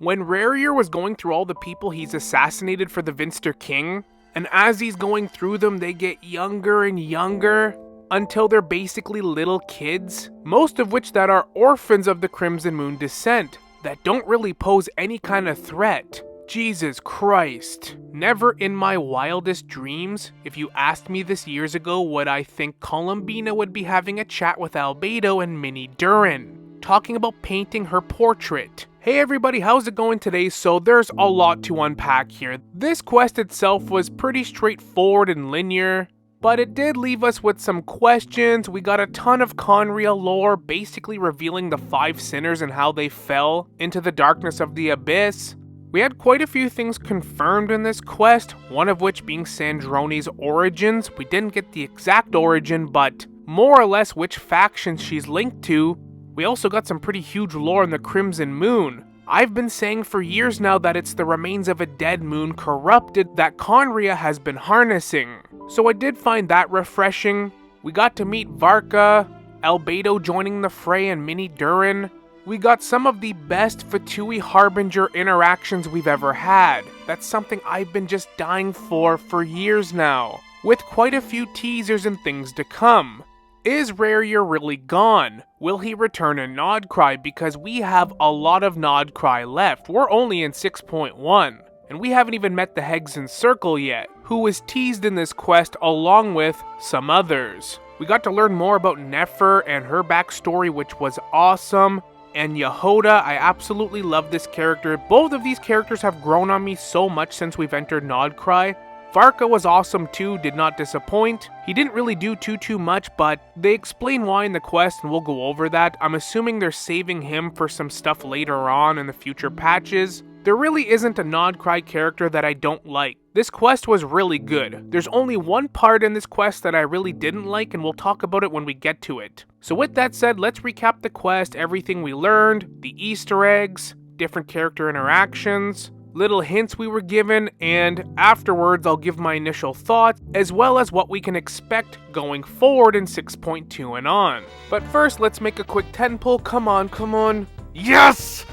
When Rarier was going through all the people he's assassinated for the Vinster King, and as he's going through them, they get younger and younger, until they're basically little kids, most of which that are orphans of the Crimson Moon descent, that don't really pose any kind of threat. Jesus Christ. Never in my wildest dreams, if you asked me this years ago, would I think Columbina would be having a chat with Albedo and Minnie Durin, talking about painting her portrait. Hey everybody, how's it going today? So there's a lot to unpack here. This quest itself was pretty straightforward and linear, but it did leave us with some questions. We got a ton of Conria lore, basically revealing the 5 sinners and how they fell into the darkness of the abyss. We had quite a few things confirmed in this quest, one of which being Sandrone's origins. We didn't get the exact origin, but more or less which faction she's linked to. We also got some pretty huge lore in the Crimson Moon. I've been saying for years now that it's the remains of a dead moon corrupted that Conria has been harnessing. So I did find that refreshing. We got to meet Varka, Albedo joining the fray, and Minnie Durin. We got some of the best Fatui Harbinger interactions we've ever had. That's something I've been just dying for years now, with quite a few teasers and things to come. Is Rarier really gone? Will he return in Nod-Krai? Because we have a lot of Nod-Krai left. We're only in 6.1, and we haven't even met the Hegzen Circle yet, who was teased in this quest along with some others. We got to learn more about Nefer and her backstory, which was awesome. And Yehoda, I absolutely love this character. Both of these characters have grown on me so much since we've entered Nod-Krai. Varka was awesome too, did not disappoint. He didn't really do too much, but they explain why in the quest and we'll go over that. I'm assuming they're saving him for some stuff later on in the future patches. There really isn't a Nod-Krai character that I don't like. This quest was really good. There's only one part in this quest that I really didn't like, and we'll talk about it when we get to it. So with that said, let's recap the quest, everything we learned, the Easter eggs, different character interactions, little hints we were given, and afterwards I'll give my initial thoughts, as well as what we can expect going forward in 6.2 and on. But first, let's make a quick 10 pull. Come on. Yes!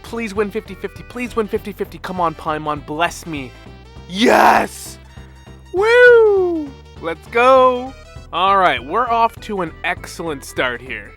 Please win 50-50, please win 50-50. Come on, Paimon, bless me. Yes! Woo! Let's go! Alright, we're off to an excellent start here.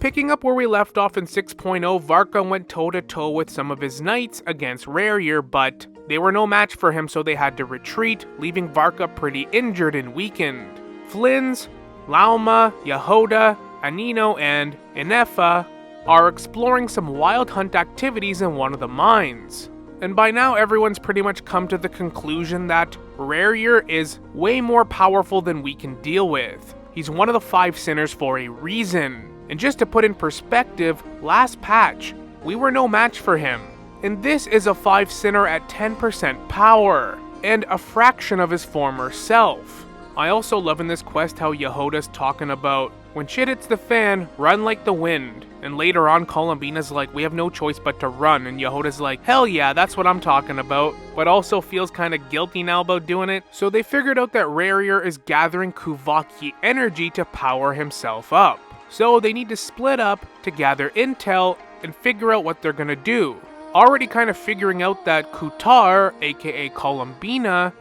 Picking up where we left off in 6.0, Varka went toe-to-toe with some of his knights against Rarier, but they were no match for him, so they had to retreat, leaving Varka pretty injured and weakened. Flins, Lauma, Yehoda, Anino, and Inefa are exploring some wild hunt activities in one of the mines. And by now everyone's pretty much come to the conclusion that Rarier is way more powerful than we can deal with. He's one of the 5 sinners for a reason. And just to put in perspective, last patch, we were no match for him. And this is a 5 sinner at 10% power, and a fraction of his former self. I also love in this quest how Yehoda's talking about, when shit hits the fan, run like the wind. And later on, Columbina's like, we have no choice but to run. And Yehoda's like, hell yeah, that's what I'm talking about. But also feels kind of guilty now about doing it. So they figured out that Rarier is gathering Kuvaki energy to power himself up. So they need to split up to gather intel and figure out what they're gonna do. Already kind of figuring out that Kutar, aka Columbina,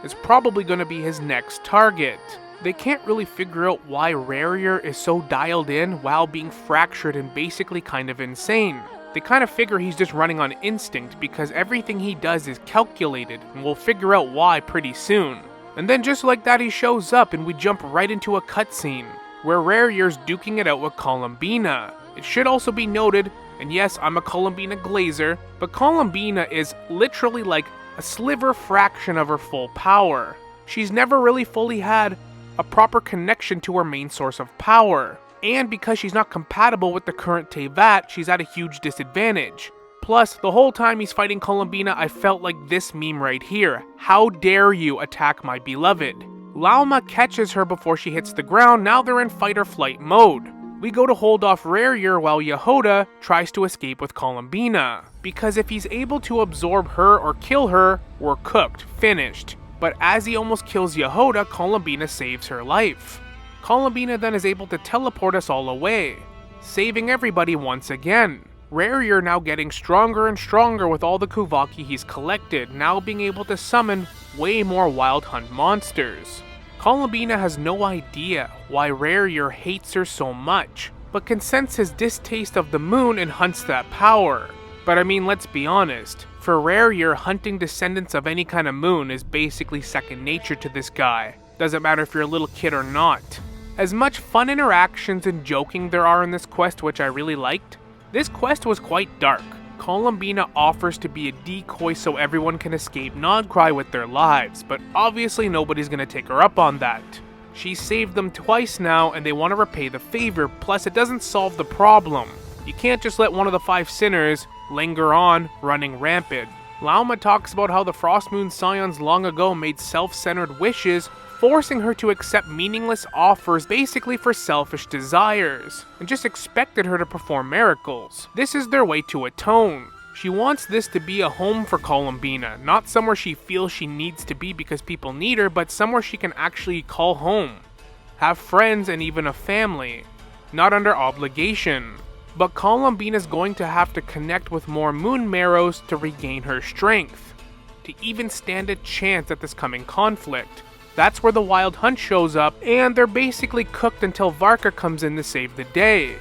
is probably gonna be his next target. They can't really figure out why Rarier is so dialed in while being fractured and basically kind of insane. They kind of figure he's just running on instinct because everything he does is calculated, and we'll figure out why pretty soon. And then just like that he shows up and we jump right into a cutscene, where Rarier's duking it out with Columbina. It should also be noted, and yes, I'm a Columbina glazer, but Columbina is literally like a sliver fraction of her full power. She's never really fully had a proper connection to her main source of power. And because she's not compatible with the current Tevat, she's at a huge disadvantage. Plus, the whole time he's fighting Columbina, I felt like this meme right here. How dare you attack my beloved? Lauma catches her before she hits the ground. Now they're in fight or flight mode. We go to hold off Rarier while Yehoda tries to escape with Columbina. Because if he's able to absorb her or kill her, we're cooked, finished. But as he almost kills Yehoda, Columbina saves her life. Columbina then is able to teleport us all away, saving everybody once again. Rarier now getting stronger and stronger with all the Kuvaki he's collected, now being able to summon way more Wild Hunt monsters. Columbina has no idea why Rarier hates her so much, but can sense his distaste of the moon and hunts that power. But I mean, let's be honest, for Rarier, hunting descendants of any kind of moon is basically second nature to this guy. Doesn't matter if you're a little kid or not. As much fun interactions and joking there are in this quest, which I really liked, this quest was quite dark. Columbina offers to be a decoy so everyone can escape Nod-Krai with their lives, but obviously nobody's gonna take her up on that. She saved them twice now and they want to repay the favor, plus it doesn't solve the problem. You can't just let one of the 5 sinners linger on, running rampant. Lauma talks about how the Frostmoon Scions long ago made self-centered wishes, forcing her to accept meaningless offers basically for selfish desires, and just expected her to perform miracles. This is their way to atone. She wants this to be a home for Columbina, not somewhere she feels she needs to be because people need her, but somewhere she can actually call home, have friends and even a family, not under obligation. But Columbina's going to have to connect with more moon marrows to regain her strength, to even stand a chance at this coming conflict. That's where the Wild Hunt shows up, and they're basically cooked until Varka comes in to save the day.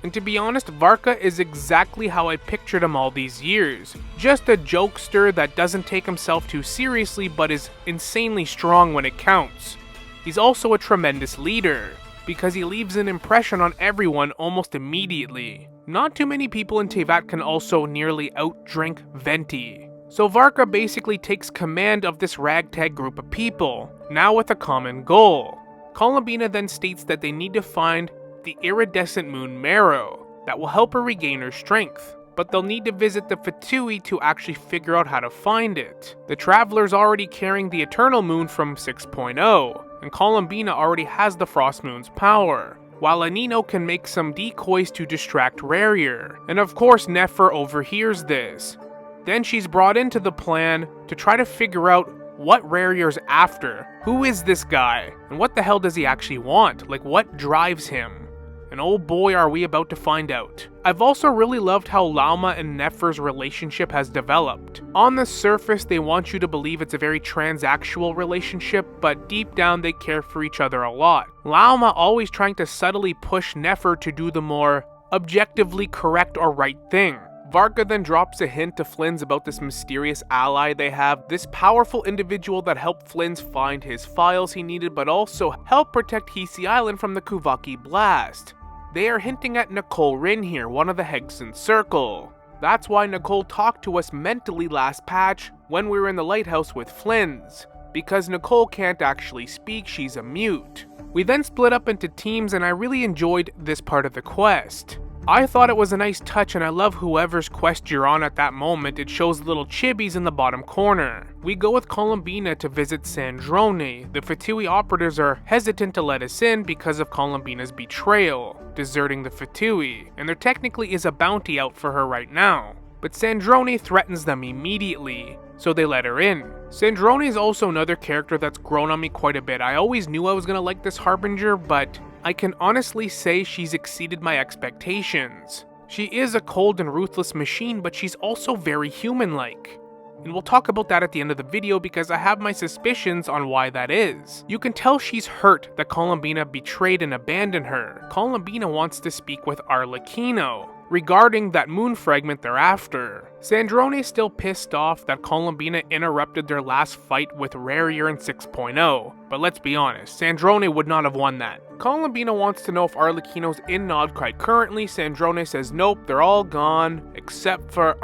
And to be honest, Varka is exactly how I pictured him all these years. Just a jokester that doesn't take himself too seriously but is insanely strong when it counts. He's also a tremendous leader, because he leaves an impression on everyone almost immediately. Not too many people in Teyvat can also nearly outdrink Venti. So Varka basically takes command of this ragtag group of people, now with a common goal. Columbina then states that they need to find the iridescent moon marrow that will help her regain her strength, but they'll need to visit the Fatui to actually figure out how to find it. The Traveler's already carrying the Eternal Moon from 6.0, and Columbina already has the Frost Moon's power, while Anino can make some decoys to distract Rarier, and of course Nefer overhears this. Then she's brought into the plan to try to figure out what Rarier's after. Who is this guy? And what the hell does he actually want? Like, what drives him? And oh boy, are we about to find out. I've also really loved how Lauma and Nefer's relationship has developed. On the surface, they want you to believe it's a very transactional relationship, but deep down they care for each other a lot. Lauma always trying to subtly push Nefer to do the more objectively correct or right thing. Varka then drops a hint to Flynn's about this mysterious ally they have, this powerful individual that helped Flynn's find his files he needed, but also help protect Hisi Island from the Kuvaki blast. They are hinting at Nicole Rin here, one of the Hegson Circle. That's why Nicole talked to us mentally last patch when we were in the lighthouse with Flynn's, because Nicole can't actually speak, she's a mute. We then split up into teams and I really enjoyed this part of the quest. I thought it was a nice touch and I love whoever's quest you're on at that moment. It shows little chibis in the bottom corner. We go with Columbina to visit Sandrone. The Fatui operators are hesitant to let us in because of Columbina's betrayal, deserting the Fatui, and there technically is a bounty out for her right now. But Sandrone threatens them immediately, so they let her in. Sandrone is also another character that's grown on me quite a bit. I always knew I was gonna like this Harbinger, but I can honestly say she's exceeded my expectations. She is a cold and ruthless machine, but she's also very human-like. And we'll talk about that at the end of the video because I have my suspicions on why that is. You can tell she's hurt that Columbina betrayed and abandoned her. Columbina wants to speak with Arlecchino regarding that moon fragment they're after. Sandrone is still pissed off that Columbina interrupted their last fight with Rarier in 6.0, but let's be honest, Sandrone would not have won that. Columbina wants to know if Arlecchino's in Nod-Krai currently. Sandrone says nope, they're all gone, except for,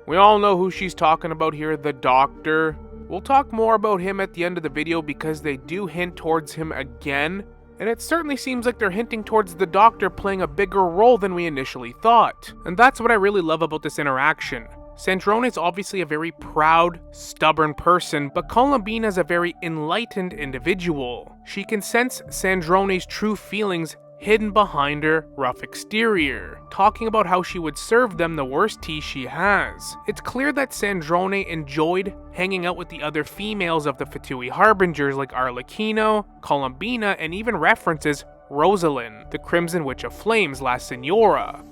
we all know who she's talking about here, the Doctor. We'll talk more about him at the end of the video because they do hint towards him again, and it certainly seems like they're hinting towards the Doctor playing a bigger role than we initially thought. And that's what I really love about this interaction. Sandrone is obviously a very proud, stubborn person, but Columbina is a very enlightened individual. She can sense Sandrone's true feelings hidden behind her rough exterior, talking about how she would serve them the worst tea she has. It's clear that Sandrone enjoyed hanging out with the other females of the Fatui Harbingers like Arlecchino, Columbina, and even references Rosalind, the Crimson Witch of Flames, La Signora.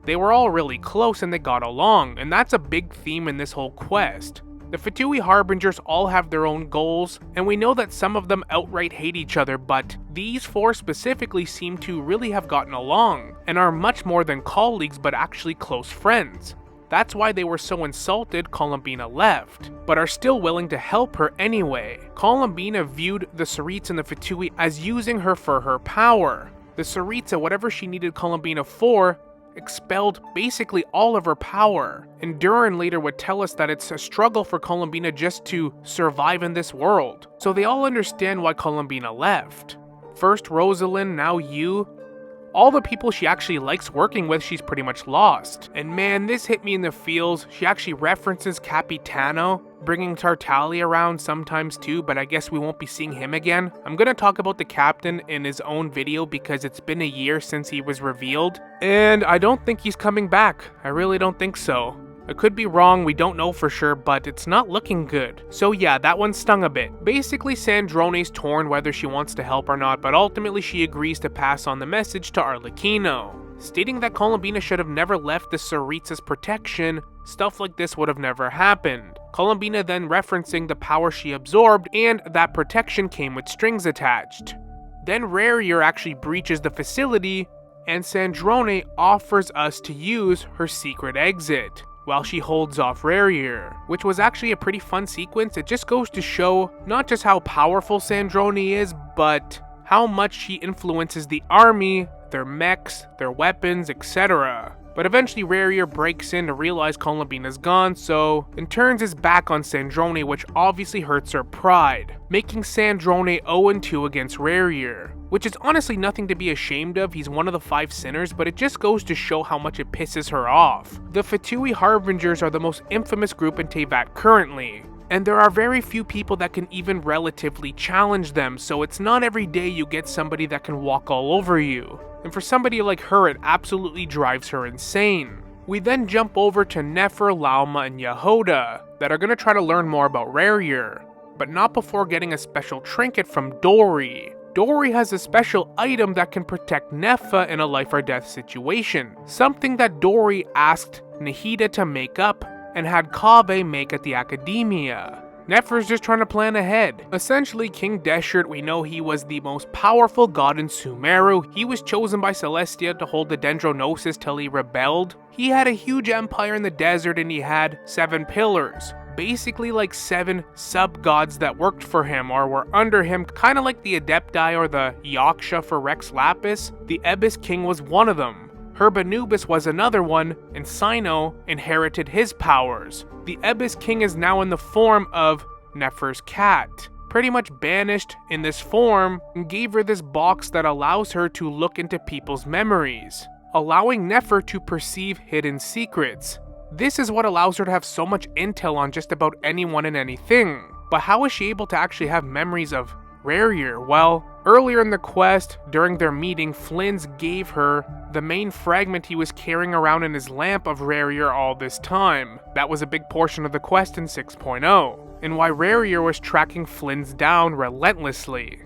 They were all really close and they got along, and that's a big theme in this whole quest. The Fatui Harbingers all have their own goals, and we know that some of them outright hate each other, but these four specifically seem to really have gotten along, and are much more than colleagues but actually close friends. That's why they were so insulted Columbina left, but are still willing to help her anyway. Columbina viewed the Tsaritsa and the Fatui as using her for her power. The Tsaritsa, whatever she needed Columbina for, expelled basically all of her power, and Durin later would tell us that it's a struggle for Columbina just to survive in this world. So they all understand why Columbina left. First Rosalind, now you. All the people she actually likes working with, she's pretty much lost. And man, this hit me in the feels. She actually references Capitano, bringing Tartaglia around sometimes too, but I guess we won't be seeing him again. I'm gonna talk about the captain in his own video because it's been a year since he was revealed, and I don't think he's coming back. I really don't think so. I could be wrong, we don't know for sure, but it's not looking good. So yeah, that one stung a bit. Basically, Sandrone's torn whether she wants to help or not, but ultimately she agrees to pass on the message to Arlecchino, stating that Columbina should have never left the Tsaritsa's protection. Stuff like this would have never happened. Columbina then referencing the power she absorbed, and that protection came with strings attached. Then Rarier actually breaches the facility, and Sandrone offers us to use her secret exit, while she holds off Rarier, which was actually a pretty fun sequence. It just goes to show not just how powerful Sandrone is, but how much she influences the army, their mechs, their weapons, etc. But eventually Rarier breaks in to realize Columbina's gone, so and turns his back on Sandrone, which obviously hurts her pride, making Sandrone 0-2 against Rarier, which is honestly nothing to be ashamed of. He's one of the 5 sinners, but it just goes to show how much it pisses her off. The Fatui Harbingers are the most infamous group in Teyvat currently, and there are very few people that can even relatively challenge them, so it's not every day you get somebody that can walk all over you. And for somebody like her, it absolutely drives her insane. We then jump over to Nefer, Lauma, and Yehuda that are going to try to learn more about Rarier, but not before getting a special trinket from Dori. Dori has a special item that can protect Nefa in a life or death situation, something that Dori asked Nahida to make up and had Kaveh make at the Academia. Nefer's just trying to plan ahead. Essentially, King Deshret, we know he was the most powerful god in Sumeru. He was chosen by Celestia to hold the Dendronosis till he rebelled. He had a huge empire in the desert and he had 7 pillars. Basically like 7 sub-gods that worked for him or were under him, kind of like the Adepti or the Yaksha for Rex Lapis. The Ebis King was one of them. Herbanubis was another one, and Sino inherited his powers. The Ebis King is now in the form of Nefer's cat, pretty much banished in this form, and gave her this box that allows her to look into people's memories, allowing Nefer to perceive hidden secrets. This is what allows her to have so much intel on just about anyone and anything. But how is she able to actually have memories of Rarier? Well, earlier in the quest, during their meeting, Flynn's gave her the main fragment he was carrying around in his lamp of Rarier all this time. That was a big portion of the quest in 6.0, and why Rarier was tracking Flynn's down relentlessly.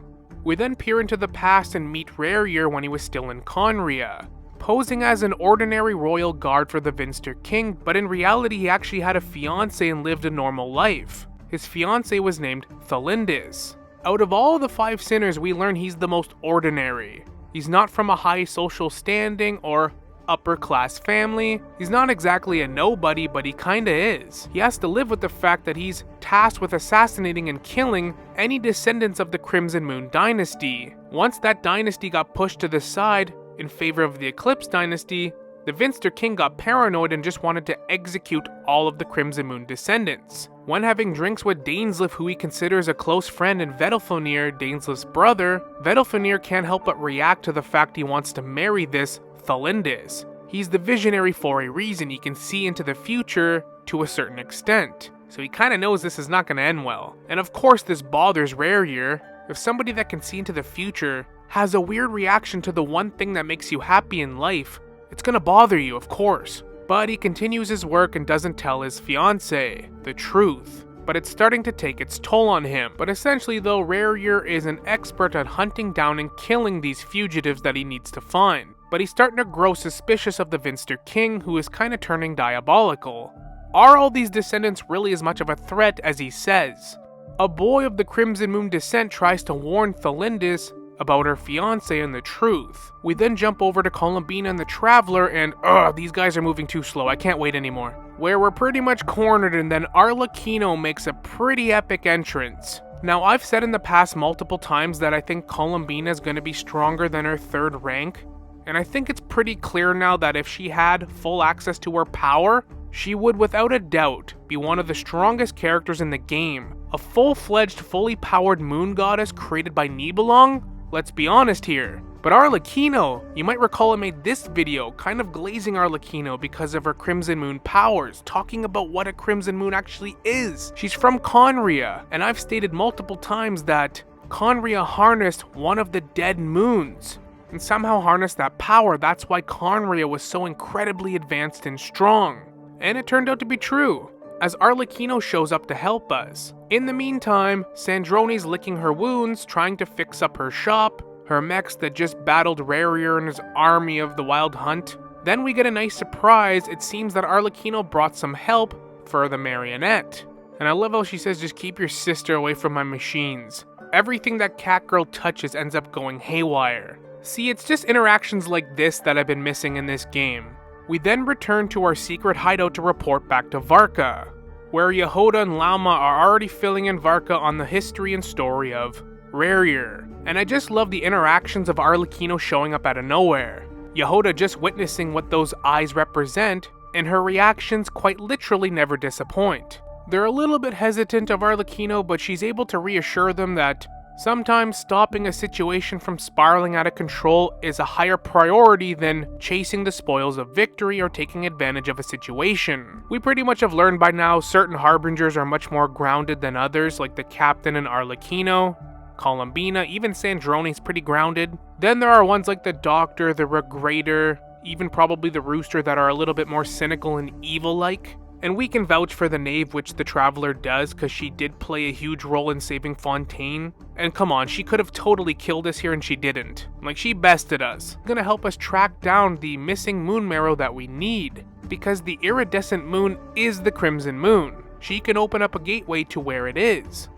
We then peer into the past and meet Rarier when he was still in Conria, posing as an ordinary royal guard for the Vinster King, but in reality he actually had a fiancé and lived a normal life. His fiancé was named Thalindis. Out of all the 5 sinners, we learn he's the most ordinary. He's not from a high social standing or upper class family. He's not exactly a nobody, but he kinda is. He has to live with the fact that he's tasked with assassinating and killing any descendants of the Crimson Moon dynasty. Once that dynasty got pushed to the side in favor of the Eclipse dynasty, the Vinster King got paranoid and just wanted to execute all of the Crimson Moon descendants. When having drinks with Dainsleif, who he considers a close friend, and Vedalfonir, Dainsleif's brother, Vedalfonir can't help but react to the fact he wants to marry this Thalindis. He's the visionary for a reason. He can see into the future to a certain extent, so he kinda knows this is not gonna end well. And of course this bothers Rarier. If somebody that can see into the future has a weird reaction to the one thing that makes you happy in life, it's gonna bother you, of course. But he continues his work and doesn't tell his fiancée the truth. But it's starting to take its toll on him. But essentially though, Rarier is an expert at hunting down and killing these fugitives that he needs to find. but he's starting to grow suspicious of the Vinster King, who is kinda turning diabolical. Are all these descendants really as much of a threat as he says? A boy of the Crimson Moon descent tries to warn Thalindis about her fiancé and the truth. We then jump over to Columbina and the Traveler and these guys are moving too slow, I can't wait anymore. Where we're pretty much cornered and then Arlecchino makes a pretty epic entrance. Now I've said in the past multiple times that I think Columbina is going to be stronger than her 3rd rank, and I think it's pretty clear now that if she had full access to her power, she would without a doubt be one of the strongest characters in the game. A full-fledged, fully powered moon goddess created by Nibelung? Let's be honest here. But Arlecchino, you might recall I made this video kind of glazing Arlecchino because of her Crimson Moon powers, talking about what a Crimson Moon actually is. She's from Conria, and I've stated multiple times that Conria harnessed one of the dead moons, and somehow harnessed that power. That's why Conria was so incredibly advanced and strong. And it turned out to be true, as Arlecchino shows up to help us. In the meantime, Sandrone's licking her wounds, trying to fix up her shop, her mechs that just battled Rarier and his army of the Wild Hunt. Then we get a nice surprise. It seems that Arlecchino brought some help for the marionette. And I love how she says, just keep your sister away from my machines. Everything that Catgirl touches ends up going haywire. See, it's just interactions like this that I've been missing in this game. We then return to our secret hideout to report back to Varka, where Yehoda and Lauma are already filling in Varka on the history and story of Rarier. And I just love the interactions of Arlecchino showing up out of nowhere. Yehoda just witnessing what those eyes represent, and her reactions quite literally never disappoint. They're a little bit hesitant of Arlecchino, but she's able to reassure them that sometimes stopping a situation from spiraling out of control is a higher priority than chasing the spoils of victory or taking advantage of a situation. We pretty much have learned by now certain harbingers are much more grounded than others, like the captain and Arlecchino. Columbina, even Sandrone's pretty grounded. Then there are ones like the Doctor, the Regrator, even probably the Rooster that are a little bit more cynical and evil-like. And we can vouch for the Knave, which the Traveler does, because she did play a huge role in saving Fontaine. And come on, she could have totally killed us here and she didn't. Like, she bested us. Gonna help us track down the missing moon marrow that we need, because the iridescent moon is the Crimson Moon. She can open up a gateway to where it is.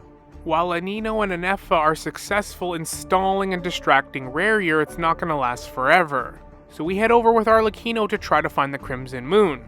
While Anino and Nefer are successful in stalling and distracting Rarier, it's not gonna last forever. So we head over with Arlecchino to try to find the Crimson Moon.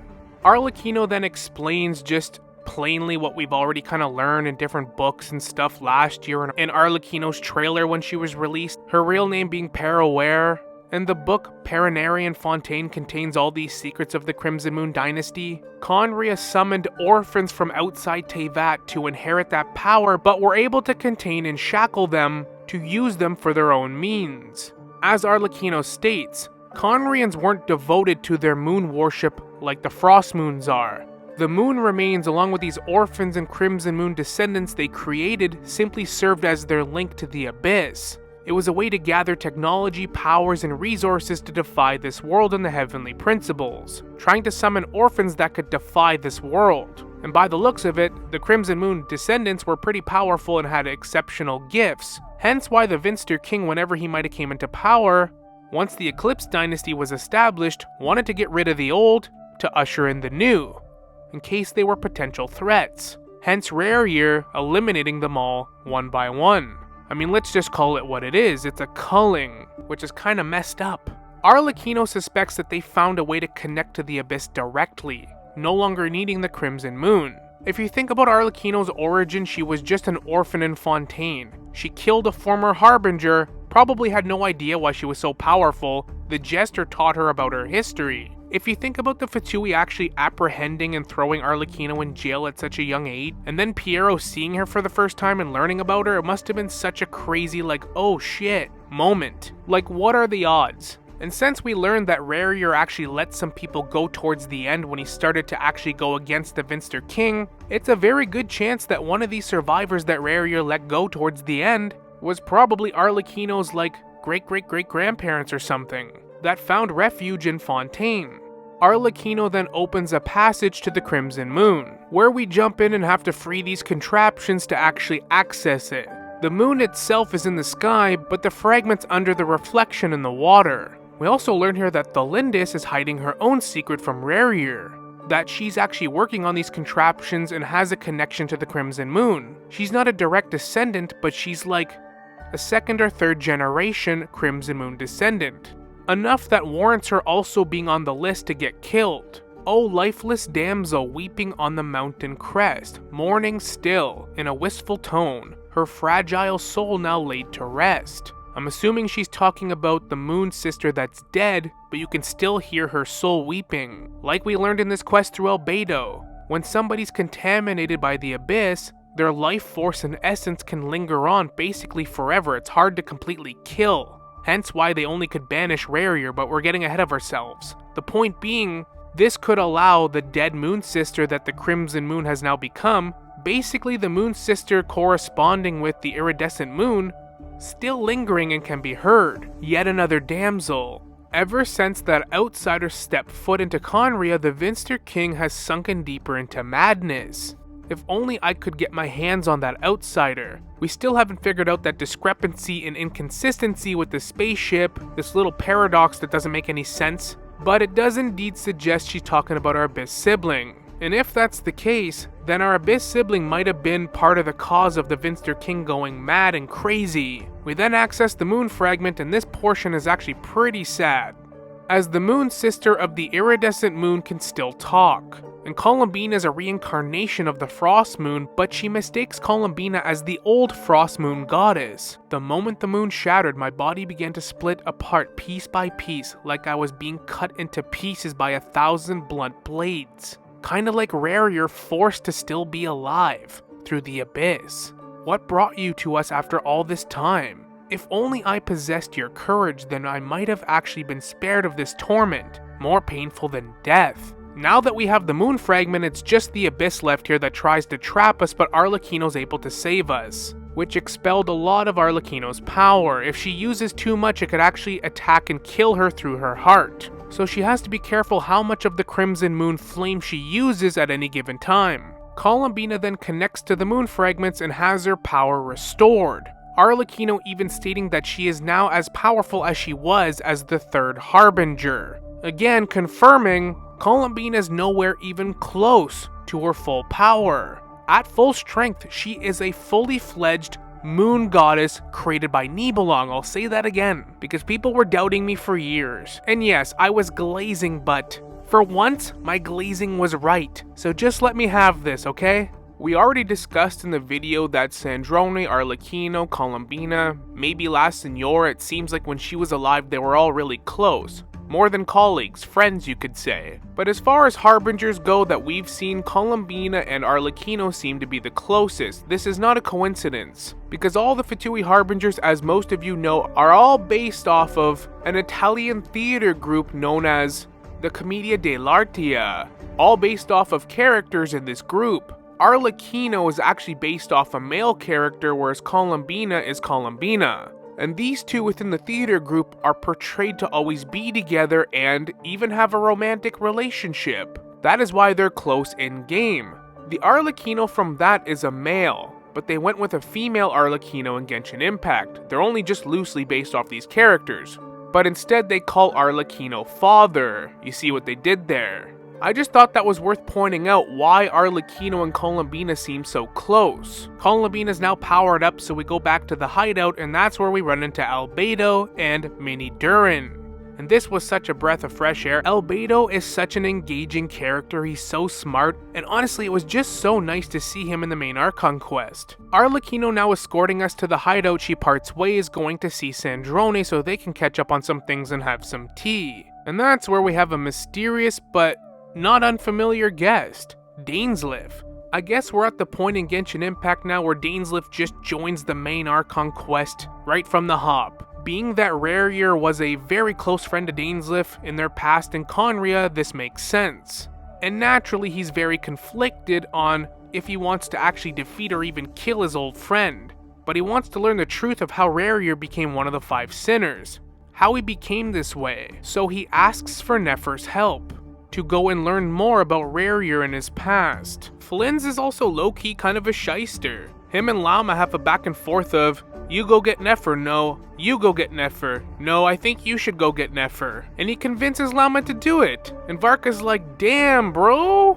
Arlecchino then explains just plainly what we've already kind of learned in different books and stuff last year in Arlecchino's trailer when she was released, her real name being Paraware. And the book Paranarian Fontaine contains all these secrets of the Crimson Moon dynasty. Conria summoned orphans from outside Teyvat to inherit that power, but were able to contain and shackle them to use them for their own means. As Arlecchino states, Conrians weren't devoted to their moon worship like the Frost Moons are. The moon remains, along with these orphans and Crimson Moon descendants they created, simply served as their link to the Abyss. It was a way to gather technology, powers, and resources to defy this world and the heavenly principles, trying to summon orphans that could defy this world. And by the looks of it, the Crimson Moon descendants were pretty powerful and had exceptional gifts, hence why the Vinster King, whenever he might have came into power, once the Eclipse dynasty was established, wanted to get rid of the old to usher in the new, in case they were potential threats. Hence Rarier eliminating them all one by one. I mean, let's just call it what it is. It's a culling, which is kind of messed up. Arlecchino suspects that they found a way to connect to the Abyss directly, no longer needing the Crimson Moon. If you think about Arlecchino's origin, she was just an orphan in Fontaine. She killed a former Harbinger, probably had no idea why she was so powerful. The Jester taught her about her history. If you think about the Fatui actually apprehending and throwing Arlecchino in jail at such a young age, and then Piero seeing her for the first time and learning about her, it must have been such a crazy, like, oh shit, moment. Like, what are the odds? And since we learned that Rarier actually let some people go towards the end when he started to actually go against the Vinster King, it's a very good chance that one of these survivors that Rarier let go towards the end was probably Arlecchino's, like, great-great-great-grandparents or something, that found refuge in Fontaine. Arlecchino then opens a passage to the Crimson Moon, where we jump in and have to free these contraptions to actually access it. The moon itself is in the sky, but the fragment's under the reflection in the water. We also learn here that Thalindis is hiding her own secret from Rarier, that she's actually working on these contraptions and has a connection to the Crimson Moon. She's not a direct descendant, but she's like a second or third generation Crimson Moon descendant. Enough that warrants her also being on the list to get killed. Oh, lifeless damsel weeping on the mountain crest, mourning still, in a wistful tone, her fragile soul now laid to rest. I'm assuming she's talking about the moon sister that's dead, but you can still hear her soul weeping. Like we learned in this quest through Albedo, when somebody's contaminated by the abyss, their life force and essence can linger on basically forever. It's hard to completely kill. Hence why they only could banish Rarier, but we're getting ahead of ourselves. The point being, this could allow the dead moon sister that the Crimson Moon has now become, basically the moon sister corresponding with the iridescent moon, still lingering and can be heard. Yet another damsel. Ever since that outsider stepped foot into Conria, the Vinster King has sunken deeper into madness. If only I could get my hands on that outsider. We still haven't figured out that discrepancy and inconsistency with the spaceship, this little paradox that doesn't make any sense, but it does indeed suggest she's talking about our Abyss sibling. And if that's the case, then our Abyss sibling might have been part of the cause of the Vinster King going mad and crazy. We then access the moon fragment, and this portion is actually pretty sad, as the moon sister of the iridescent moon can still talk. And Columbina is a reincarnation of the Frost Moon, but she mistakes Columbina as the old Frost Moon goddess. The moment the moon shattered, my body began to split apart piece by piece, like I was being cut into pieces by 1,000 blunt blades. Kinda like Rarier forced to still be alive through the abyss. What brought you to us after all this time? If only I possessed your courage, then I might have actually been spared of this torment, more painful than death. Now that we have the moon fragment, it's just the abyss left here that tries to trap us, but Arlecchino's able to save us, which expelled a lot of Arlecchino's power. If she uses too much, it could actually attack and kill her through her heart. So she has to be careful how much of the Crimson Moon flame she uses at any given time. Columbina then connects to the moon fragments and has her power restored. Arlecchino even stating that she is now as powerful as she was as the third Harbinger. Again, confirming Columbina is nowhere even close to her full power. At full strength, she is a fully fledged moon goddess created by Nibelung. I'll say that again, because people were doubting me for years. And yes, I was glazing, but for once, my glazing was right. So just let me have this, okay? We already discussed in the video that Sandrone, Arlecchino, Columbina, maybe La Signora, it seems like when she was alive they were all really close. More than colleagues, friends you could say. But as far as Harbingers go that we've seen, Columbina and Arlecchino seem to be the closest. This is not a coincidence, because all the Fatui Harbingers, as most of you know, are all based off of an Italian theater group known as the Commedia dell'arte, all based off of characters in this group. Arlecchino is actually based off a male character, whereas Columbina is Columbina. And these two within the theater group are portrayed to always be together and even have a romantic relationship. That is why they're close in game. The Arlecchino from that is a male, but they went with a female Arlecchino in Genshin Impact. They're only just loosely based off these characters, but instead they call Arlecchino father. You see what they did there? I just thought that was worth pointing out why Arlecchino and Columbina seem so close. Columbina's now powered up, so we go back to the hideout, and that's where we run into Albedo and Mini Durin. And this was such a breath of fresh air. Albedo is such an engaging character, he's so smart, and honestly it was just so nice to see him in the main Archon quest. Arlecchino now escorting us to the hideout. She parts ways going to see Sandrone so they can catch up on some things and have some tea. And that's where we have a mysterious but not unfamiliar guest, Dainsleif. I guess we're at the point in Genshin Impact now where Dainsleif just joins the main Archon quest right from the hop. Being that Rarier was a very close friend to Dainsleif in their past in Conria, this makes sense. And naturally he's very conflicted on if he wants to actually defeat or even kill his old friend. But he wants to learn the truth of how Rarier became one of the 5 sinners, how he became this way. So he asks for Nefer's help to go and learn more about Rarier in his past. Flynn's is also low-key kind of a shyster. Him and Llama have a back and forth of, you go get Nefer, no, you go get Nefer, no, I think you should go get Nefer. And he convinces Lama to do it. And Varka's like, damn, bro.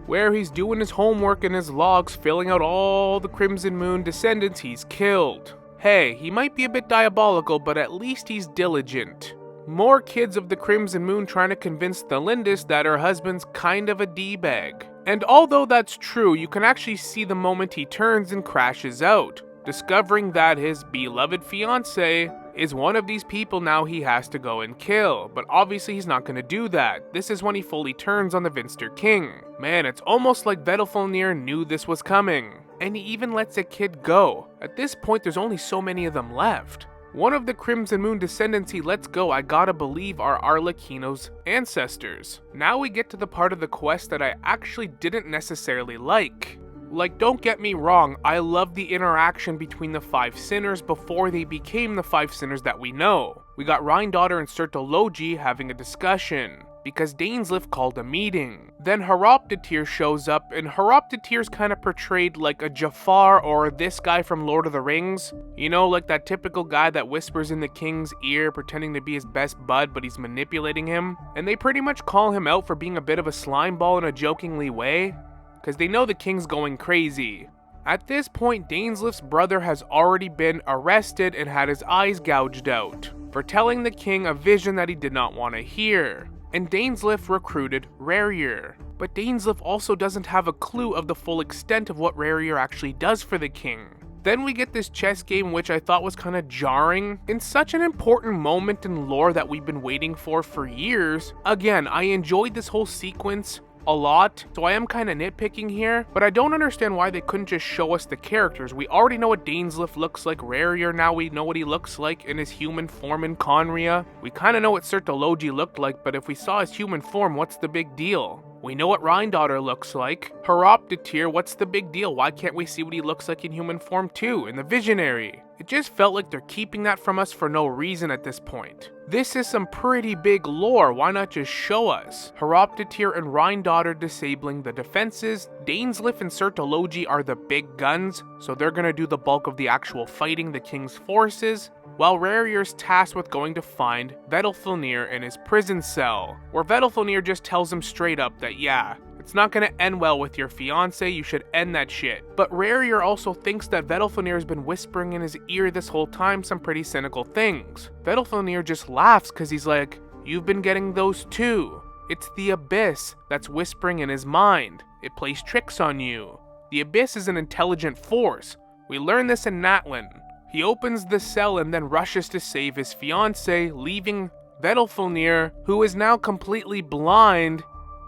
Where he's doing his homework in his logs, filling out all the Crimson Moon descendants he's killed. Hey, he might be a bit diabolical, but at least he's diligent. More kids of the Crimson Moon trying to convince the Lindis that her husband's kind of a D-bag. And although that's true, you can actually see the moment he turns and crashes out, discovering that his beloved fiancée is one of these people now he has to go and kill. But obviously he's not going to do that. This is when he fully turns on the Vinster King. Man, it's almost like Vedalfnir knew this was coming. And he even lets a kid go. At this point, there's only so many of them left. One of the Crimson Moon descendants he lets go, I gotta believe, are Arlecchino's ancestors. Now we get to the part of the quest that I actually didn't necessarily like. Like, don't get me wrong, I love the interaction between the 5 sinners before they became the 5 sinners that we know. We got Dottore and Sertologi having a discussion, because Dainsleif called a meeting. Then Horoptatyr shows up, and Horoptatyr's kind of portrayed like a Jafar or this guy from Lord of the Rings. You know, like that typical guy that whispers in the king's ear pretending to be his best bud, but he's manipulating him. And they pretty much call him out for being a bit of a slime ball in a jokingly way, because they know the king's going crazy. At this point, Dainsleif's brother has already been arrested and had his eyes gouged out for telling the king a vision that he did not want to hear. And Dainsleif recruited Rarier. But Dainsleif also doesn't have a clue of the full extent of what Rarier actually does for the king. Then we get this chess game which I thought was kind of jarring. In such an important moment in lore that we've been waiting for years. Again, I enjoyed this whole sequence a lot, so I am kind of nitpicking here, but I don't understand why they couldn't just show us the characters. We already know what Dainsleif looks like. Rarier, now we know what he looks like in his human form in Conria. We kind of know what Sertologi looked like, but if we saw his human form, what's the big deal? We know what Dottore looks like. Horoptatyr, what's the big deal? Why can't we see what he looks like in human form too, in the Visionary? It just felt like they're keeping that from us for no reason at this point. This is some pretty big lore, why not just show us? Horoptatyr and Dottore disabling the defenses. Dainsleif and Sertologi are the big guns, so they're gonna do the bulk of the actual fighting the king's forces, while Rarier's tasked with going to find Vedalfnir in his prison cell, where Vedalfnir just tells him straight up that yeah, it's not gonna end well with your fiancé, you should end that shit. But Rarier also thinks that Vedalfnir has been whispering in his ear this whole time some pretty cynical things. Vedalfnir just laughs cause he's like, you've been getting those too. It's the Abyss that's whispering in his mind. It plays tricks on you. The Abyss is an intelligent force. We learned this in Natlin. He opens the cell and then rushes to save his fiancée, leaving Vedalfnir, who is now completely blind,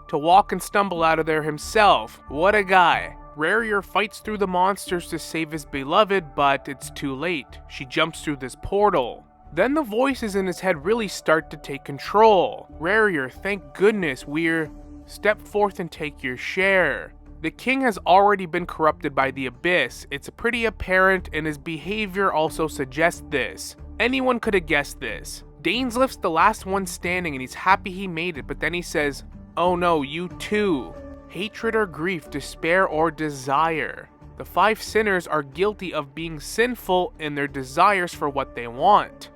to walk and stumble out of there himself. What a guy. Rarier fights through the monsters to save his beloved, but it's too late. She jumps through this portal. Then the voices in his head really start to take control. Rarier, thank goodness we're... Step forth and take your share. The king has already been corrupted by the Abyss. It's pretty apparent, and his behavior also suggests this. Anyone could have guessed this. Dainsleif's the last one standing and he's happy he made it, but then he says, oh no, you too. Hatred or grief, despair or desire. The 5 sinners are guilty of being sinful in their desires for what they want.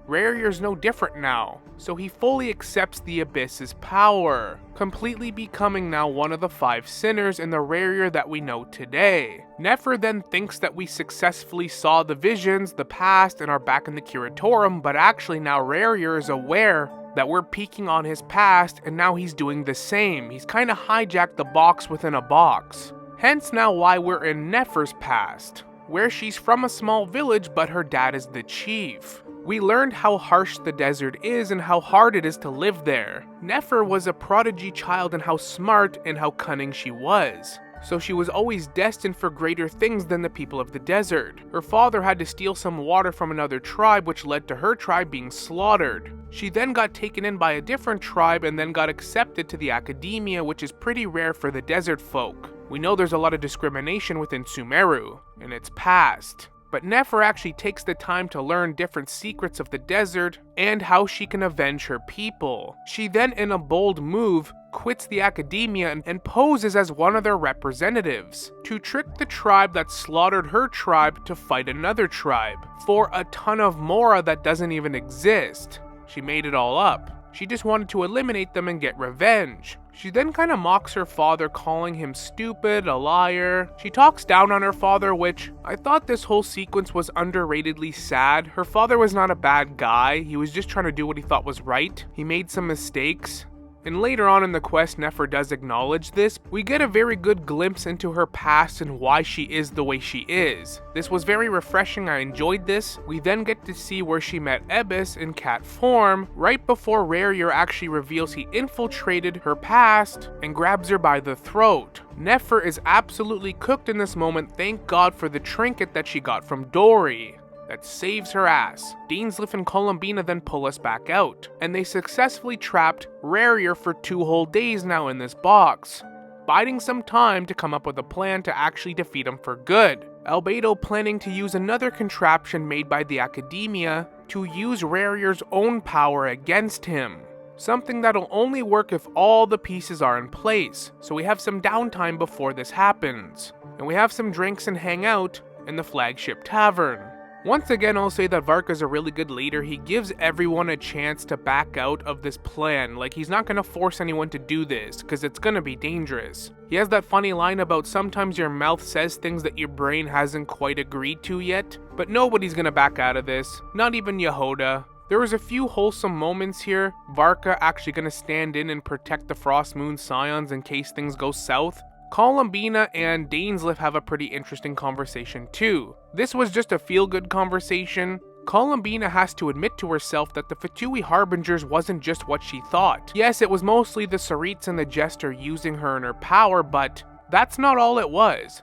Rarier's no different now, so he fully accepts the Abyss's power, completely becoming now one of the 5 sinners in the Rarier that we know today. Nefer then thinks that we successfully saw the visions, the past, and are back in the Curatorum, but actually now Rarier is aware that we're peeking on his past, and now he's doing the same. He's kind of hijacked the box within a box. Hence now why we're in Nefer's past, where she's from a small village but her dad is the chief. We learned how harsh the desert is and how hard it is to live there. Nefer was a prodigy child and how smart and how cunning she was. So she was always destined for greater things than the people of the desert. Her father had to steal some water from another tribe, which led to her tribe being slaughtered. She then got taken in by a different tribe and then got accepted to the academia, which is pretty rare for the desert folk. We know there's a lot of discrimination within Sumeru, and it's past. But Nefer actually takes the time to learn different secrets of the desert and how she can avenge her people. She then, in a bold move, quits the academia and poses as one of their representatives to trick the tribe that slaughtered her tribe to fight another tribe for a ton of mora that doesn't even exist. She made it all up. She just wanted to eliminate them and get revenge. She then kind of mocks her father, calling him stupid, a liar. She talks down on her father, which I thought this whole sequence was underratedly sad. Her father was not a bad guy. He was just trying to do what he thought was right. He made some mistakes. And later on in the quest, Nefer does acknowledge this. We get a very good glimpse into her past and why she is the way she is. This was very refreshing, I enjoyed this. We then get to see where she met Ebis in cat form, right before Rarier actually reveals he infiltrated her past and grabs her by the throat. Nefer is absolutely cooked in this moment, thank God for the trinket that she got from Dottore. That saves her ass. Dainsleif and Columbina then pull us back out, and they successfully trapped Rarier for 2 whole days now in this box, biding some time to come up with a plan to actually defeat him for good. Albedo planning to use another contraption made by the Academia to use Rarier's own power against him. Something that'll only work if all the pieces are in place, so we have some downtime before this happens. And we have some drinks and hang out in the flagship tavern. Once again, I'll say that Varka's a really good leader. He gives everyone a chance to back out of this plan. Like, he's not gonna force anyone to do this, because it's gonna be dangerous. He has that funny line about sometimes your mouth says things that your brain hasn't quite agreed to yet, but nobody's gonna back out of this, not even Yehoda. There was a few wholesome moments here. Varka actually gonna stand in and protect the Frost Moon Scions in case things go south. Columbina and Dainsleif have a pretty interesting conversation too. This was just a feel-good conversation. Columbina has to admit to herself that the Fatui Harbingers wasn't just what she thought. Yes, it was mostly the Saritz and the Jester using her and her power, but that's not all it was.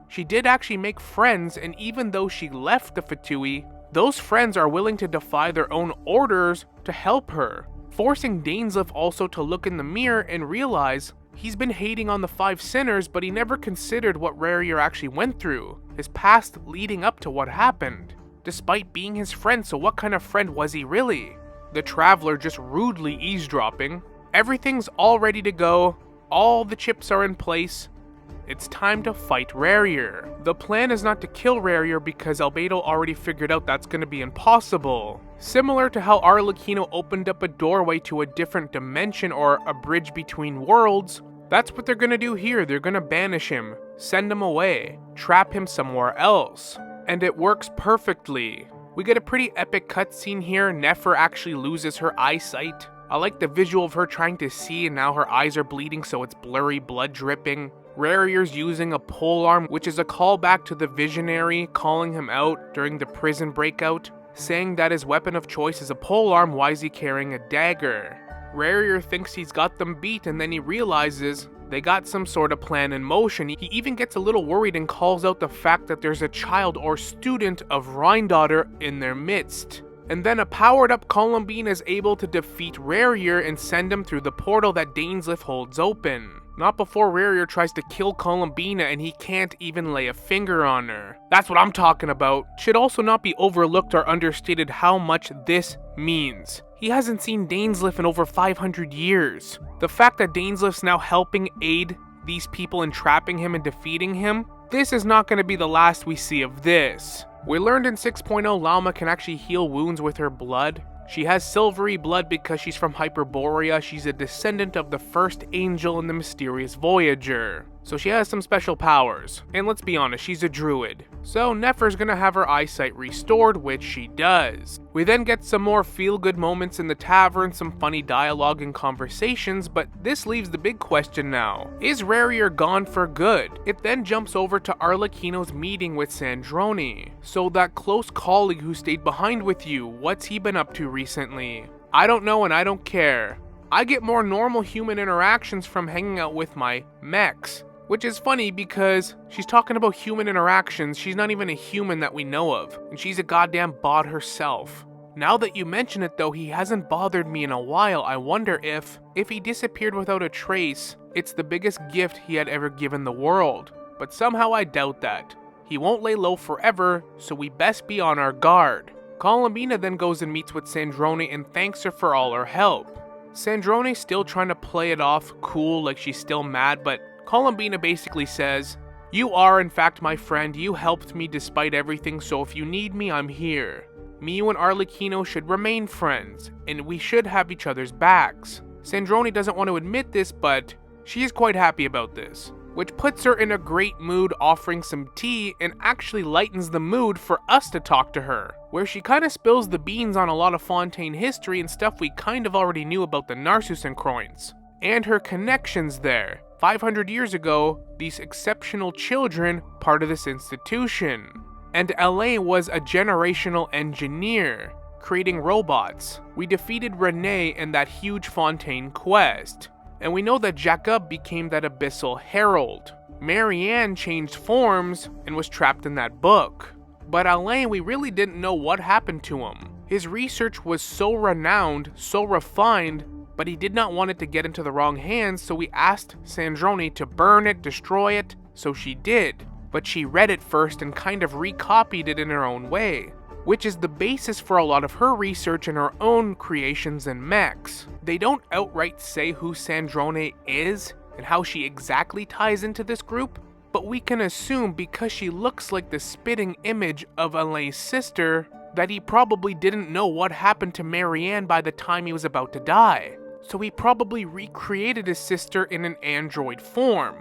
She did actually make friends, and even though she left the Fatui, those friends are willing to defy their own orders to help her, forcing Dainsleif also to look in the mirror and realize he's been hating on the 5 sinners, but he never considered what Rarier actually went through, his past leading up to what happened. Despite being his friend, so what kind of friend was he really? The Traveler just rudely eavesdropping. Everything's all ready to go, all the chips are in place. It's time to fight Rarier. The plan is not to kill Rarier because Albedo already figured out that's going to be impossible. Similar to how Arlecchino opened up a doorway to a different dimension or a bridge between worlds, that's what they're going to do here. They're going to banish him, send him away, trap him somewhere else. And it works perfectly. We get a pretty epic cutscene here. Nefer actually loses her eyesight. I like the visual of her trying to see and now her eyes are bleeding, so it's blurry, blood dripping. Rarier's using a polearm, which is a callback to the Visionary calling him out during the prison breakout, saying that his weapon of choice is a polearm. Why is he carrying a dagger? Rarier thinks he's got them beat, and then he realizes they got some sort of plan in motion. He even gets a little worried and calls out the fact that there's a child or student of Rheindotter in their midst. And then a powered up Columbina is able to defeat Rarier and send him through the portal that Dainsleif holds open. Not before Rarier tries to kill Columbina and he can't even lay a finger on her. That's what I'm talking about. Should also not be overlooked or understated how much this means. He hasn't seen Dainsleif in over 500 years. The fact that Dainsleif's now helping aid these people in trapping him and defeating him, this is not going to be the last we see of this. We learned in 6.0 Lauma can actually heal wounds with her blood. She has silvery blood because she's from Hyperborea. She's a descendant of the first angel and the mysterious Voyager. So she has some special powers. And let's be honest, she's a druid. So Nefer's gonna have her eyesight restored, which she does. We then get some more feel-good moments in the tavern, some funny dialogue and conversations, but this leaves the big question now. Is Rarier gone for good? It then jumps over to Arlecchino's meeting with Sandrone. So that close colleague who stayed behind with you, what's he been up to recently? I don't know and I don't care. I get more normal human interactions from hanging out with my mechs. Which is funny because she's talking about human interactions. She's not even a human that we know of. And she's a goddamn bot herself. Now that you mention it though, he hasn't bothered me in a while. I wonder if he disappeared without a trace, it's the biggest gift he had ever given the world. But somehow I doubt that. He won't lay low forever, so we best be on our guard. Columbina then goes and meets with Sandrone and thanks her for all her help. Sandrone's still trying to play it off cool like she's still mad, but Columbina basically says, "You are in fact my friend, you helped me despite everything, so if you need me, I'm here. Me, you and Arlecchino should remain friends, and we should have each other's backs." Sandrone doesn't want to admit this, but she is quite happy about this, which puts her in a great mood, offering some tea and actually lightens the mood for us to talk to her, where she kind of spills the beans on a lot of Fontaine history and stuff we kind of already knew about the Narcissus and Croins, and her connections there. 500 years ago, these exceptional children part of this institution, and Alain was a generational engineer, creating robots. We defeated Renee in that huge Fontaine quest, and we know that Jacob became that abyssal herald. Marianne changed forms and was trapped in that book. But Alain, we really didn't know what happened to him. His research was so renowned, so refined, but he did not want it to get into the wrong hands, so we asked Sandrone to burn it, destroy it, so she did. But she read it first and kind of recopied it in her own way, which is the basis for a lot of her research and her own creations and mechs. They don't outright say who Sandrone is and how she exactly ties into this group, but we can assume because she looks like the spitting image of Alain's sister that he probably didn't know what happened to Marianne by the time he was about to die. So he probably recreated his sister in an android form,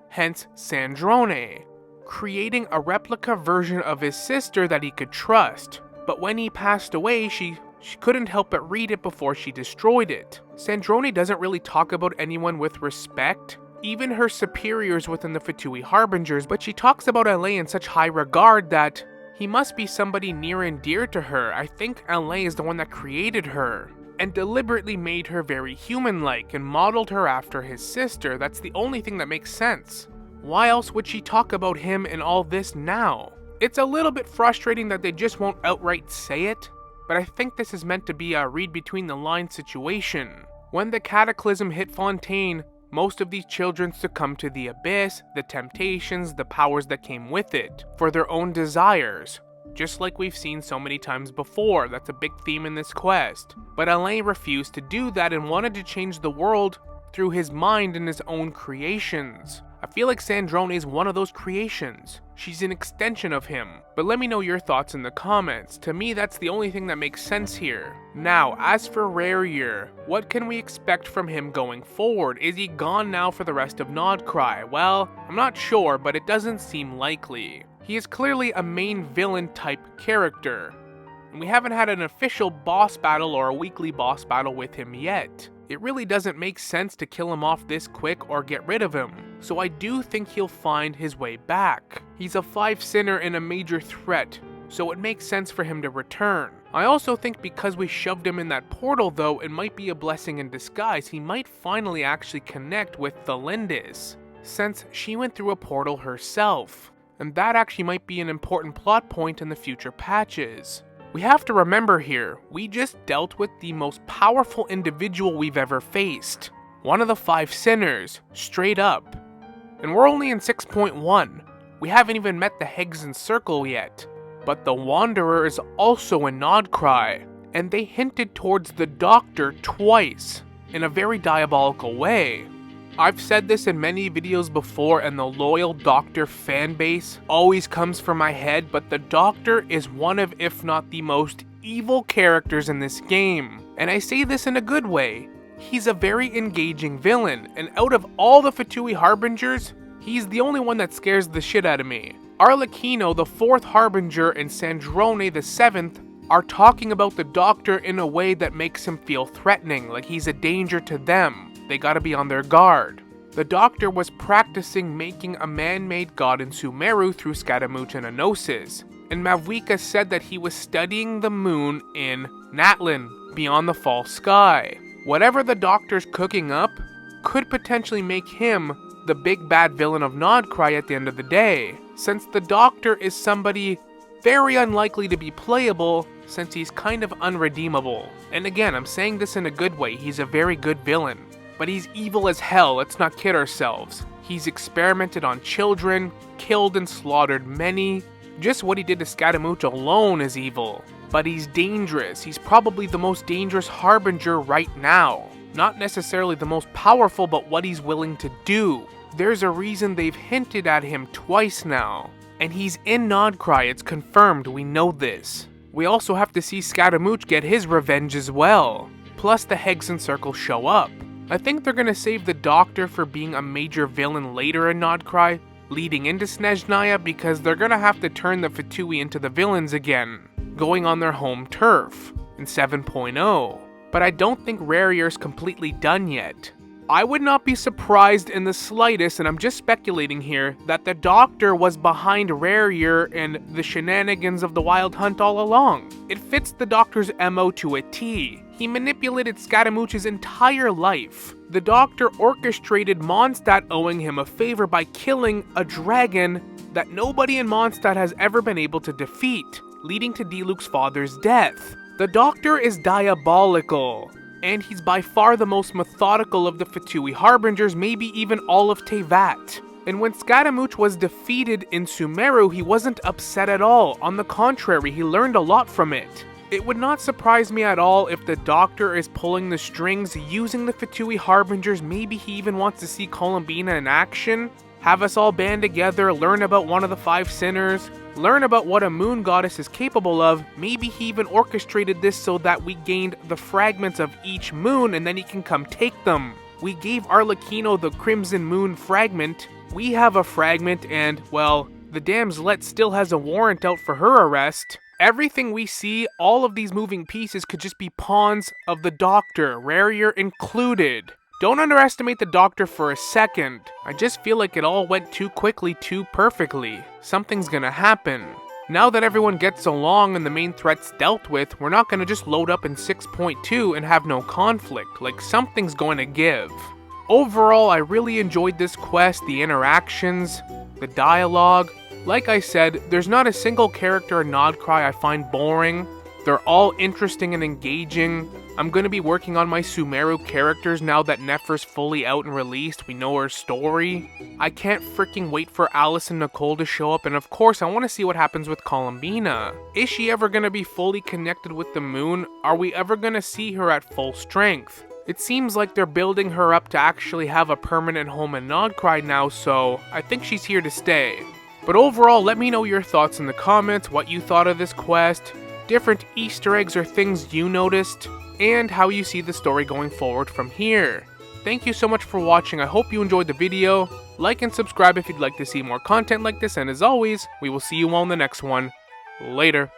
hence Sandrone, creating a replica version of his sister that he could trust. But when he passed away, she couldn't help but read it before she destroyed it. Sandrone doesn't really talk about anyone with respect, even her superiors within the Fatui Harbingers, but she talks about Alain in such high regard that he must be somebody near and dear to her. I think Alain is the one that created her, and deliberately made her very human-like and modeled her after his sister. That's the only thing that makes sense. Why else would she talk about him and all this now? It's a little bit frustrating that they just won't outright say it, but I think this is meant to be a read between the lines situation. When the cataclysm hit Fontaine, most of these children succumbed to the abyss, the temptations, the powers that came with it, for their own desires. Just like we've seen so many times before, that's a big theme in this quest. But Alain refused to do that and wanted to change the world through his mind and his own creations. I feel like Sandrone is one of those creations. She's an extension of him. But let me know your thoughts in the comments. To me, that's the only thing that makes sense here. Now, as for Rarier, what can we expect from him going forward? Is he gone now for the rest of Nod-Krai? Well, I'm not sure, but it doesn't seem likely. He is clearly a main villain type character, and we haven't had an official boss battle or a weekly boss battle with him yet. It really doesn't make sense to kill him off this quick or get rid of him, so I do think he'll find his way back. He's a 5 sinner and a major threat, so it makes sense for him to return. I also think because we shoved him in that portal though, it might be a blessing in disguise. He might finally actually connect with Thalindis, since she went through a portal herself, and that actually might be an important plot point in the future patches. We have to remember here, we just dealt with the most powerful individual we've ever faced. One of the 5 sinners, straight up. And we're only in 6.1. We haven't even met the Hexen Circle yet. But the Wanderer is also in Nod-Krai, and they hinted towards the Doctor twice, in a very diabolical way. I've said this in many videos before, and the loyal Doctor fanbase always comes from my head, but the Doctor is one of, if not the most evil characters in this game. And I say this in a good way. He's a very engaging villain, and out of all the Fatui Harbingers, he's the only one that scares the shit out of me. Arlecchino, the 4th Harbinger, and Sandrone, the 7th, are talking about the Doctor in a way that makes him feel threatening, like he's a danger to them. They gotta be on their guard. The Doctor was practicing making a man-made god in Sumeru through Scaramouche and Enosis, and Mavwika said that he was studying the moon in Natlin, beyond the false sky. Whatever the Doctor's cooking up could potentially make him the big bad villain of Nod-Krai at the end of the day, since the Doctor is somebody very unlikely to be playable since he's kind of unredeemable. And again, I'm saying this in a good way, he's a very good villain. But he's evil as hell, let's not kid ourselves. He's experimented on children, killed and slaughtered many. Just what he did to Scaramouche alone is evil. But he's dangerous, he's probably the most dangerous Harbinger right now. Not necessarily the most powerful, but what he's willing to do. There's a reason they've hinted at him twice now. And he's in Nod-Krai, it's confirmed, we know this. We also have to see Scaramouche get his revenge as well. Plus the Hexen Circle show up. I think they're gonna save the Doctor for being a major villain later in Nod-Krai, leading into Snezhnaya, because they're gonna have to turn the Fatui into the villains again, going on their home turf, in 7.0. But I don't think Rarier's completely done yet. I would not be surprised in the slightest, and I'm just speculating here, that the Doctor was behind Rarier and the shenanigans of the Wild Hunt all along. It fits the Doctor's MO to a T. He manipulated Scaramouche's entire life. The Doctor orchestrated Mondstadt owing him a favor by killing a dragon that nobody in Mondstadt has ever been able to defeat, leading to Diluc's father's death. The Doctor is diabolical, and he's by far the most methodical of the Fatui Harbingers, maybe even all of Teyvat. And when Scaramouche was defeated in Sumeru, he wasn't upset at all. On the contrary, he learned a lot from it. It would not surprise me at all if the Doctor is pulling the strings, using the Fatui Harbingers. Maybe he even wants to see Columbina in action, have us all band together, learn about one of the 5 sinners, learn about what a moon goddess is capable of. Maybe he even orchestrated this so that we gained the fragments of each moon and then he can come take them. We gave Arlecchino the Crimson Moon fragment. We have a fragment and, well, the Damslet still has a warrant out for her arrest. Everything we see, all of these moving pieces could just be pawns of the Doctor, Rarier included. Don't underestimate the Doctor for a second. I just feel like it all went too quickly, too perfectly. Something's gonna happen. Now that everyone gets along and the main threat's dealt with, we're not gonna just load up in 6.2 and have no conflict. Like, something's going to give. Overall, I really enjoyed this quest, the interactions, the dialogue. Like I said, there's not a single character in Nod-Krai I find boring. They're all interesting and engaging. I'm going to be working on my Sumeru characters now that Nefer's fully out and released. We know her story. I can't freaking wait for Alice and Nicole to show up, and of course I want to see what happens with Columbina. Is she ever going to be fully connected with the moon? Are we ever going to see her at full strength? It seems like they're building her up to actually have a permanent home in Nod-Krai now, so I think she's here to stay. But overall, let me know your thoughts in the comments, what you thought of this quest, different Easter eggs or things you noticed, and how you see the story going forward from here. Thank you so much for watching. I hope you enjoyed the video. Like and subscribe if you'd like to see more content like this, and as always, we will see you all in the next one. Later.